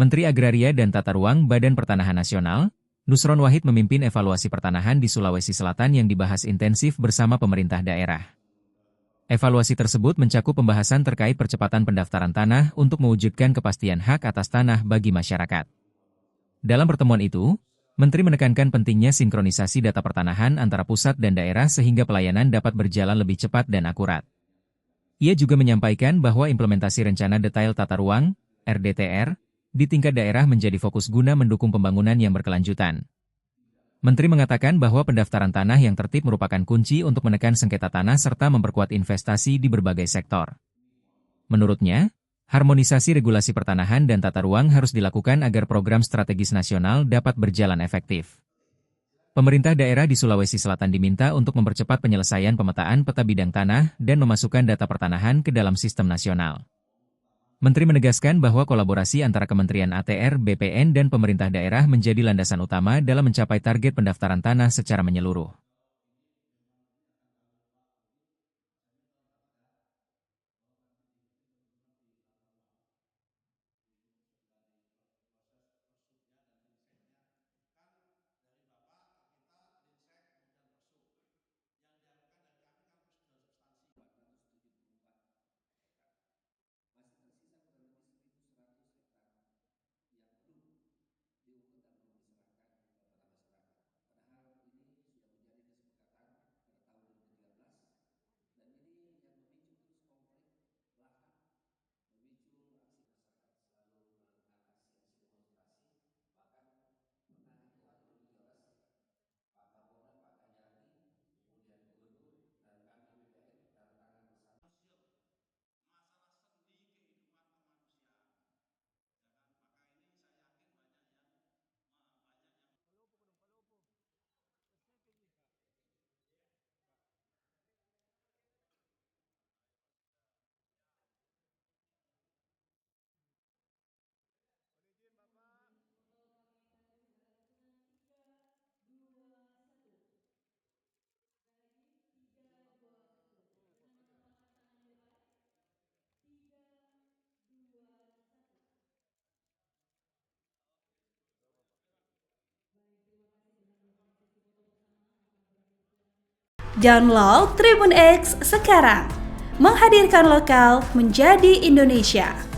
Menteri Agraria dan Tata Ruang Badan Pertanahan Nasional, Nusron Wahid memimpin evaluasi pertanahan di Sulawesi Selatan yang dibahas intensif bersama pemerintah daerah. Evaluasi tersebut mencakup pembahasan terkait percepatan pendaftaran tanah untuk mewujudkan kepastian hak atas tanah bagi masyarakat. Dalam pertemuan itu, Menteri menekankan pentingnya sinkronisasi data pertanahan antara pusat dan daerah sehingga pelayanan dapat berjalan lebih cepat dan akurat. Ia juga menyampaikan bahwa implementasi rencana detail tata ruang, RDTR, di tingkat daerah menjadi fokus guna mendukung pembangunan yang berkelanjutan. Menteri mengatakan bahwa pendaftaran tanah yang tertib merupakan kunci untuk menekan sengketa tanah serta memperkuat investasi di berbagai sektor. Menurutnya, harmonisasi regulasi pertanahan dan tata ruang harus dilakukan agar program strategis nasional dapat berjalan efektif. Pemerintah daerah di Sulawesi Selatan diminta untuk mempercepat penyelesaian pemetaan peta bidang tanah dan memasukkan data pertanahan ke dalam sistem nasional. Menteri menegaskan bahwa kolaborasi antara Kementerian ATR, BPN, dan pemerintah daerah menjadi landasan utama dalam mencapai target pendaftaran tanah secara menyeluruh. Download Tribun X sekarang, menghadirkan lokal menjadi Indonesia.